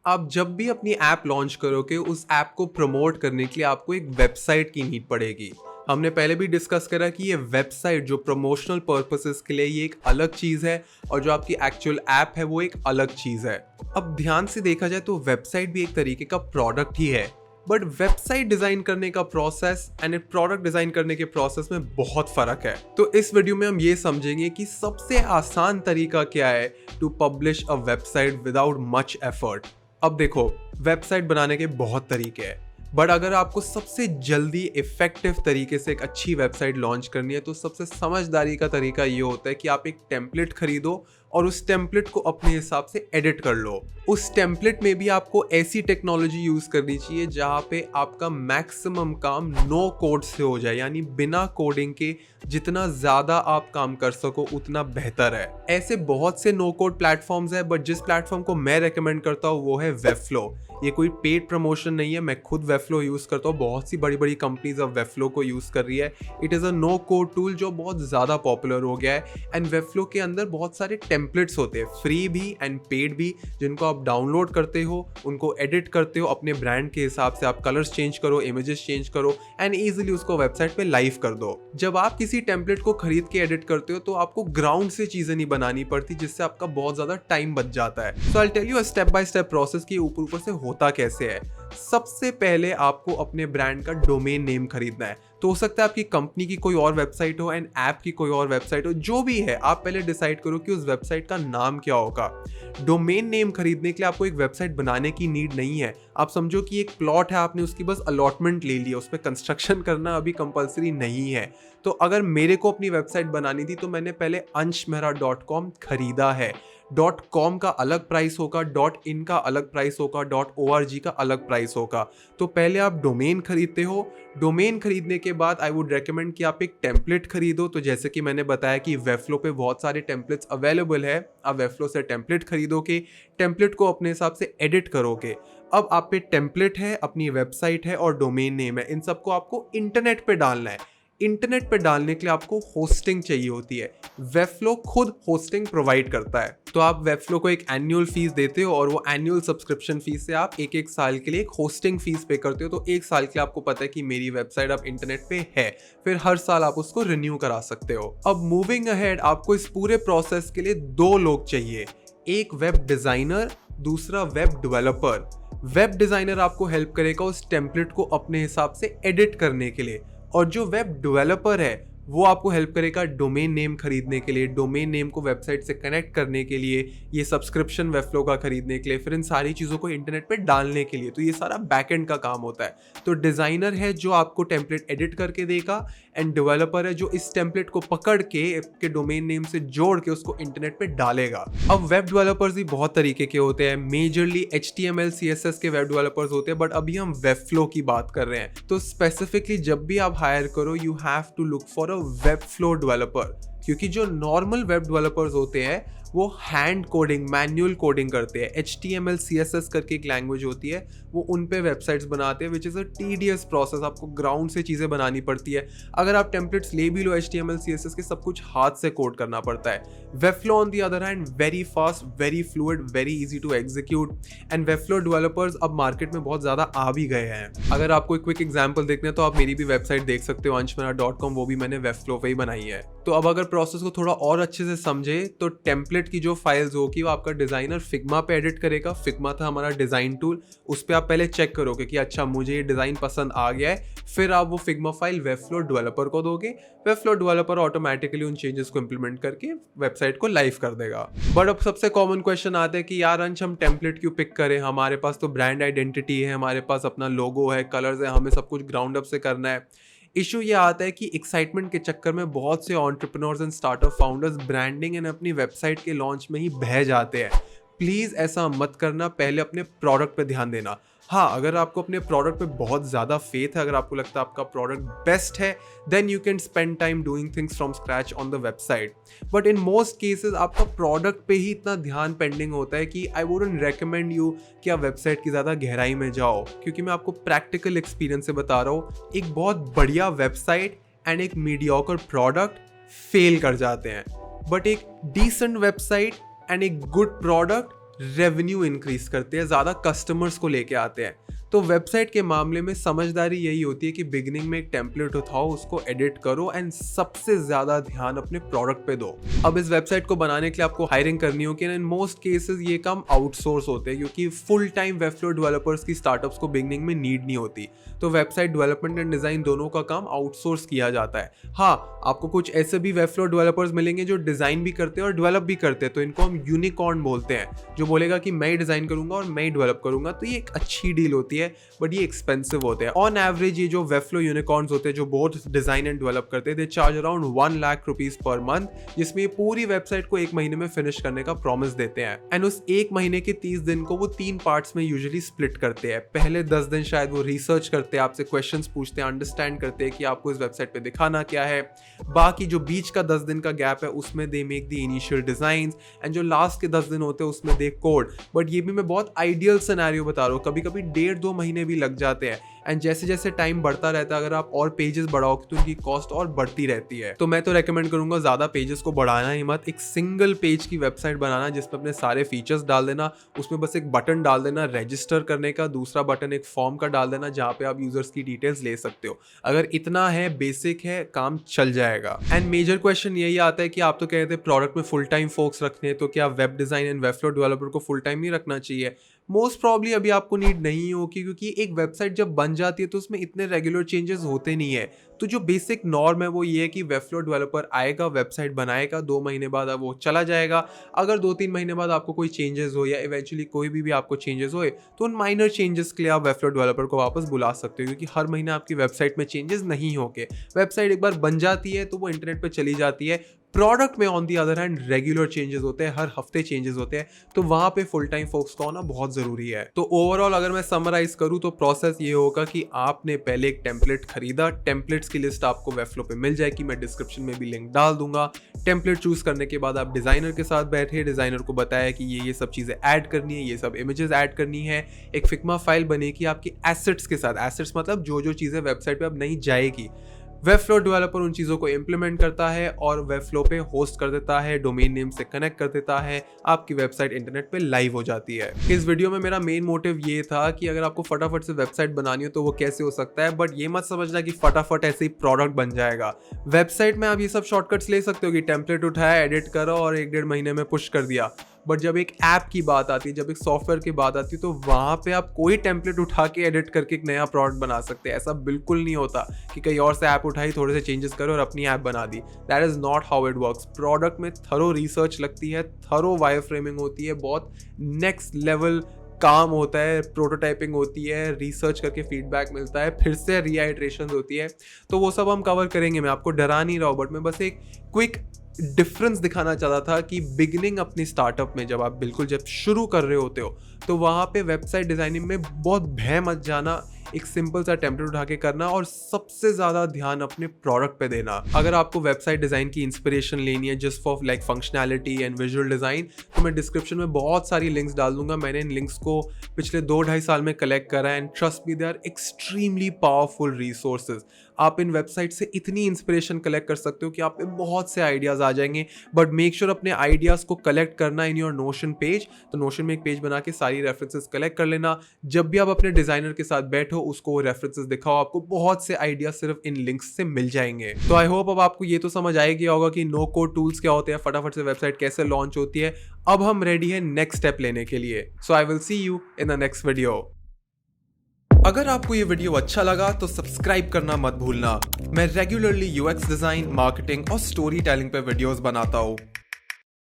आप जब भी अपनी ऐप लॉन्च करोगे उस ऐप को प्रमोट करने के लिए आपको एक वेबसाइट की नीड पड़ेगी। हमने पहले भी डिस्कस करा कि ये वेबसाइट जो प्रमोशनल पर्पसेस के लिए ये एक अलग चीज़ है और जो आपकी एक्चुअल ऐप है वो एक अलग चीज़ है। अब ध्यान से देखा जाए तो वेबसाइट भी एक तरीके का प्रोडक्ट ही है, बट वेबसाइट डिजाइन करने का प्रोसेस एंड प्रोडक्ट डिजाइन करने के प्रोसेस में बहुत फर्क है। तो इस वीडियो में हम ये समझेंगे कि सबसे आसान तरीका क्या है to publish a website without much effort. अब देखो, वेबसाइट बनाने के बहुत तरीके हैं, बट अगर आपको सबसे जल्दी इफेक्टिव तरीके से एक अच्छी वेबसाइट लॉन्च करनी है तो सबसे समझदारी का तरीका ये होता है कि आप एक टेम्पलेट खरीदो और उस टेम्पलेट को अपने हिसाब से एडिट कर लो। उस टेम्पलेट में भी आपको ऐसी टेक्नोलॉजी यूज करनी चाहिए जहां पे आपका मैक्सिमम काम नो कोड से हो जाए, यानी बिना कोडिंग के जितना ज्यादा आप काम कर सको उतना बेहतर है। ऐसे बहुत से नो कोड प्लेटफॉर्म्स है, बट जिस प्लेटफॉर्म को मैं रेकमेंड करता हूँ वो है वेबफ्लो। ये कोई पेड प्रमोशन नहीं है, मैं खुद वेबफ्लो यूज करता हूँ। बहुत सी बड़ी बड़ी कंपनीज अब वेबफ्लो को यूज कर रही है। It is a no code tool जो बहुत ज्यादा पॉपुलर हो गया है। एंड वेबफ्लो के अंदर बहुत सारे टेम्पलेट्स होते हैं, फ्री भी एंड पेड भी, जिनको आप डाउनलोड करते हो, उनको एडिट करते हो अपने ब्रांड के हिसाब से। आप कलर्स चेंज करो, इमेजेस चेंज करो एंड इजीली उसको वेबसाइट पे लाइव कर दो। जब आप किसी टेम्पलेट को खरीद के एडिट करते हो तो आपको ग्राउंड से चीजें नहीं बनानी पड़ती, जिससे आपका बहुत ज्यादा टाइम बच जाता है। So I tell you step by step process की ऊपर से होता कैसे है। सबसे पहले आपको अपने ब्रांड का डोमेन नेम खरीदना है। तो हो सकता है आपकी कंपनी की कोई और वेबसाइट हो एंड ऐप की कोई और वेबसाइट हो, जो भी है आप पहले डिसाइड करो कि उस वेबसाइट का नाम क्या होगा। डोमेन नेम खरीदने के लिए आपको एक वेबसाइट बनाने की नीड नहीं है। आप समझो कि एक प्लॉट है, आपने उसकी बस अलॉटमेंट ले ली है, उस पर कंस्ट्रक्शन करना अभी कंपलसरी नहीं है। तो अगर मेरे को अपनी वेबसाइट बनानी थी तो मैंने पहले anshmehra.com खरीदा है। .com का अलग प्राइस होगा, .in का अलग प्राइस होगा, .org का अलग प्राइस होगा। तो पहले आप डोमेन खरीदते हो। डोमेन खरीदने के बाद आई वुड रेकमेंड कि आप एक टेम्पलेट खरीदो। तो जैसे कि मैंने बताया कि वेबफ्लो पे बहुत सारे टेम्पलेट्स अवेलेबल है। आप वेबफ्लो से टेम्पलेट खरीदोगे, टेम्पलेट को अपने हिसाब से एडिट करोगे। अब आप पे टेम्पलेट है, अपनी वेबसाइट है और डोमेन नेम है। इन सबको आपको इंटरनेट पे डालना है। इंटरनेट पे डालने के लिए आपको होस्टिंग चाहिए होती है। वेबफ्लो खुद होस्टिंग प्रोवाइड करता है। तो आप वेबफ्लो को एक एनुअल फीस देते हो और वो एनुअल सब्सक्रिप्शन फीस से आप एक साल के लिए एक होस्टिंग फीस पे करते हो। तो एक साल के लिए आपको पता है कि मेरी वेबसाइट अब इंटरनेट पे है, फिर हर साल आप उसको रिन्यू करा सकते हो। अब मूविंग अहेड, आपको इस पूरे प्रोसेस के लिए 2 लोग चाहिए, एक वेब डिजाइनर, दूसरा वेब डेवलपर। वेब डिजाइनर आपको हेल्प करेगा उस टेम्पलेट को अपने हिसाब से एडिट करने के लिए, और जो वेब डेवलपर है वो आपको हेल्प करेगा डोमेन नेम खरीदने के लिए, डोमेन नेम को वेबसाइट से कनेक्ट करने के लिए, ये सब्सक्रिप्शन वेबफ्लो का खरीदने के लिए, फिर इन सारी चीज़ों को इंटरनेट पे डालने के लिए। तो ये सारा बैकएंड का काम होता है। तो डिज़ाइनर है जो आपको टेम्पलेट एडिट करके देगा, एंड डेवलपर है जो इस टेम्पलेट को पकड़ के डोमेन नेम से जोड़ के उसको इंटरनेट पे डालेगा। अब वेब डेवलपर्स भी बहुत तरीके के होते हैं। मेजरली HTML CSS के वेब डेवलपर्स होते हैं, बट अभी हम वेबफ्लो की बात कर रहे हैं। तो स्पेसिफिकली जब भी आप हायर करो, you have to look for Webflow developer, क्योंकि जो नॉर्मल वेब डेवलपर्स होते हैं वो हैंड कोडिंग, मैन्युअल कोडिंग करते हैं। HTML CSS करके एक लैंग्वेज होती है, वो उन पे वेबसाइट्स बनाते हैं, which is a tedious process. आपको ग्राउंड से चीज़ें बनानी पड़ती है। अगर आप टेम्पलेट्स ले भी लो HTML CSS के, सब कुछ हाथ से कोड करना पड़ता है। Webflow on the other hand very fast, very fluid, very easy to execute, and Webflow developers अब मार्केट में बहुत ज़्यादा आ भी गए हैं। अगर आपको एक क्विक एग्जाम्पल देखना है तो आप मेरी भी वेबसाइट देख सकते हो, anshmehra.com, वो भी मैंने वेबफ्लो पे ही बनाई है। तो अब अगर प्रोसेस को थोड़ा और अच्छे से समझे तो टेम्पलेट की जो फाइल्स होगी वो आपका डिजाइनर फिग्मा पे एडिट करेगा। फिग्मा था हमारा डिजाइन टूल, उस पर आप पहले चेक करोगे कि अच्छा मुझे ये डिजाइन पसंद आ गया है, फिर आप वो फिग्मा फाइल वेबफ्लो डेवलपर को दोगे। वेबफ्लो डेवलपर ऑटोमेटिकली उन चेंजेस को इंप्लीमेंट करके वेबसाइट को लाइव कर देगा। बट अब सबसे कॉमन क्वेश्चन आता है कि यार अंश, हम टेम्पलेट क्यों पिक करें? हमारे पास तो ब्रांड आइडेंटिटी है, हमारे पास अपना लोगो है, कलर्स है, हमें सब कुछ ग्राउंड अप से करना है। इशू ये आता है कि एक्साइटमेंट के चक्कर में बहुत से entrepreneurs and startup founders branding and अपनी वेबसाइट के लॉन्च में ही बह जाते हैं। प्लीज़ ऐसा मत करना, पहले अपने प्रोडक्ट पे ध्यान देना। हाँ, अगर आपको अपने प्रोडक्ट पे बहुत ज़्यादा फेथ है, अगर आपको लगता है आपका प्रोडक्ट बेस्ट है, then you can spend time doing things from scratch on the website. But in most cases आपका प्रोडक्ट पे ही इतना ध्यान पेंडिंग होता है कि आई वुडंट रेकमेंड यू कि आप वेबसाइट की ज़्यादा गहराई में जाओ, क्योंकि मैं आपको प्रैक्टिकल एक्सपीरियंस से बता रहा हूँ, एक बहुत बढ़िया वेबसाइट एंड एक मीडियोकर प्रोडक्ट फेल कर जाते हैं, बट एक डिसेंट वेबसाइट एंड एक गुड प्रोडक्ट रेवेन्यू इंक्रीज करते हैं, ज़्यादा कस्टमर्स को लेके आते हैं। तो वेबसाइट के मामले में समझदारी यही होती है कि बिगिनिंग में एक टेम्पलेट उठाओ, उसको एडिट करो एंड सबसे ज़्यादा ध्यान अपने प्रोडक्ट पे दो। अब इस वेबसाइट को बनाने के लिए आपको हायरिंग करनी होगी, इन मोस्ट केसेस ये काम आउटसोर्स होते हैं क्योंकि फुल टाइम वेबफ्लो डेवलपर्स की स्टार्टअप्स को बिगिनिंग में नीड नहीं होती। तो वेबसाइट डेवलपमेंट एंड डिज़ाइन दोनों का काम आउटसोर्स किया जाता है। हाँ, आपको कुछ ऐसे भी वेबफ्लो डेवलपर्स मिलेंगे जो डिज़ाइन भी करते हैं और डेवलप भी करते हैं, तो इनको हम यूनिकॉर्न बोलते हैं, जो बोलेगा कि मैं ही डिज़ाइन करूंगा और मैं ही डेवलप करूंगा। तो ये एक अच्छी डील होती है, बट ये एक्सपेंसिव होते हैं। ऑन एवरेज ये जो वेबफ्लो यूनिकॉर्न्स होते हैं जो बहुत डिज़ाइन एंड डेवलप करते हैं, they charge around 1 lakh rupees per month, जिसमें ये पूरी वेबसाइट को 1 महीने में फिनिश करने का प्रॉमिस देते हैं। एंड उस 1 महीने के 30 दिन को वो 3 पार्ट्स में यूजुअली स्प्लिट करते हैं। पहले 10 दिन शायद वो रिसर्च करते हैं, आपसे क्वेश्चंस पूछते हैं, अंडरस्टैंड करते हैं कि आपको इस वेबसाइट पे दिखाना क्या है। बाकी जो बीच का 10 दिन का गैप है उसमें they make the initial designs, and जो लास्ट के 10 दिन होते हैं उसमें दे कोड। बट ये भी मैं बहुत आइडियल सिनेरियो बता रहा हूँ, कभी कभी 1.5-2 महीने भी लग जाते हैं। एंड जैसे जैसे टाइम बढ़ता रहता है, अगर आप और पेजेस बढ़ाओगे तो उनकी कॉस्ट और बढ़ती रहती है। तो मैं तो रेकमेंड करूंगा ज़्यादा पेजेस को बढ़ाना ही मत, एक सिंगल पेज की वेबसाइट बनाना जिसमें अपने सारे फीचर्स डाल देना, उसमें बस एक बटन डाल देना रजिस्टर करने का, दूसरा बटन एक फॉर्म का डाल देना जहाँ पे आप यूजर्स की डिटेल्स ले सकते हो। अगर इतना है, बेसिक है, काम चल जाएगा। एंड मेजर क्वेश्चन यही आता है कि आप तो कहते हैं प्रोडक्ट में फुल टाइम फोकस रखने हैं, तो क्या web design and Webflow developer को फुल टाइम नहीं रखना चाहिए? मोस्ट प्रॉब्ली अभी आपको नीड नहीं होगी, क्योंकि एक वेबसाइट जब बन जाती है तो उसमें इतने रेगुलर चेंजेस होते नहीं है। तो जो बेसिक नॉर्म है वो ये है कि वेबफ्लो डेवलपर आएगा, वेबसाइट बनाएगा, 2 महीने बाद वो चला जाएगा। अगर 2-3 महीने बाद आपको कोई चेंजेस हो या इवेंचुअली कोई भी आपको चेंजेस होए, तो उन माइनर चेंजेस के लिए आप वेबफ्लो डेवलपर को वापस बुला सकते हो, क्योंकि हर महीने आपकी वेबसाइट में चेंजेस नहीं होंगे। वेबसाइट एक बार बन जाती है तो वो इंटरनेट पर चली जाती है। प्रोडक्ट में on the other hand regular changes होते हैं, हर हफ्ते चेंजेस होते हैं, तो वहां पे फुल टाइम फोकस का होना बहुत जरूरी है। तो ओवरऑल अगर मैं समराइज करूं तो प्रोसेस ये होगा कि आपने पहले एक टेम्पलेट खरीदा, टेम्पलेट्स की लिस्ट आपको वेबफ्लो पे मिल जाएगी, मैं डिस्क्रिप्शन में भी लिंक डाल दूंगा। टेम्पलेट चूज करने के बाद आप डिजाइनर के साथ बैठे, डिजाइनर को बताया कि ये सब चीजें ऐड करनी है, ये सब इमेजेस ऐड करनी है, एक फिग्मा फाइल बनेगी आपकी एसेट्स के साथ। एसेट्स मतलब जो जो चीजें वेबसाइट पे अब नहीं जाएगी। वेबफ्लो डेवलपर उन चीज़ों को इम्प्लीमेंट करता है और वेबफ्लो पे होस्ट कर देता है, डोमेन नेम से कनेक्ट कर देता है, आपकी वेबसाइट इंटरनेट पे लाइव हो जाती है। इस वीडियो में मेरा मेन मोटिव ये था कि अगर आपको फटाफट से वेबसाइट बनानी हो तो वो कैसे हो सकता है, बट ये मत समझना कि फटाफट ऐसे ही प्रोडक्ट बन जाएगा। वेबसाइट में आप ये सब शॉर्टकट्स ले सकते हो कि टेम्पलेट उठाया, एडिट करो और 1-1.5 महीने में पुश कर दिया। बट जब एक ऐप की बात आती है, जब एक सॉफ्टवेयर की बात आती है, तो वहाँ पे आप कोई टेम्पलेट उठा के एडिट करके एक नया प्रोडक्ट बना सकते हैं। ऐसा बिल्कुल नहीं होता कि कहीं और से ऐप उठाई, थोड़े से चेंजेस करो और अपनी ऐप बना दी। That is not how it works. Product में थरो रिसर्च लगती है, थरो वायर फ्रेमिंग होती है, बहुत नेक्स्ट लेवल काम होता है, प्रोटोटाइपिंग होती है, रिसर्च करके फीडबैक मिलता है, फिर से रीआइट्रेशन होती है। तो वो सब हम कवर करेंगे। मैं आपको डरा नहीं रहा हूँ, बट मैं बस एक क्विक डिफरेंस दिखाना चाहता था कि बिगिनिंग अपनी स्टार्टअप में जब शुरू कर रहे होते हो तो वहाँ पे वेबसाइट डिज़ाइनिंग में बहुत भय मत जाना, एक सिंपल सा टेम्पलेट उठा के करना और सबसे ज़्यादा ध्यान अपने प्रोडक्ट पे देना। अगर आपको वेबसाइट डिज़ाइन की इंस्पिरेशन लेनी है just for like functionality and visual design, तो मैं डिस्क्रिप्शन में बहुत सारी लिंक्स डाल दूंगा। मैंने इन लिंक्स को पिछले 2-2.5 साल में कलेक्ट करा है and trust me, they are extremely powerful resources. आप इन वेबसाइट से इतनी इंस्पिरेशन कलेक्ट कर सकते हो कि आप पे बहुत से आइडियाज़ आ जाएंगे, बट मेक श्योर अपने आइडियाज़ को कलेक्ट करना इन योर नोशन पेज। तो नोशन में एक पेज बना के सारी रेफरेंसेस कलेक्ट कर लेना। जब भी आप अपने डिज़ाइनर के साथ बैठो उसको रेफरेंसेस दिखाओ, आपको बहुत से आइडिया सिर्फ इन लिंक्स से मिल जाएंगे। तो आई होप अब आपको ये तो समझ आ गया होगा कि नो कोड टूल्स क्या होते हैं, फटाफट से वेबसाइट कैसे लॉन्च होती है। अब हम रेडी है नेक्स्ट स्टेप लेने के लिए। So I will see you in the next video. अगर आपको ये वीडियो अच्छा लगा तो सब्सक्राइब करना मत भूलना। मैं रेगुलरली यूएक्स डिजाइन, मार्केटिंग और स्टोरी टेलिंग पे वीडियोस बनाता हूँ।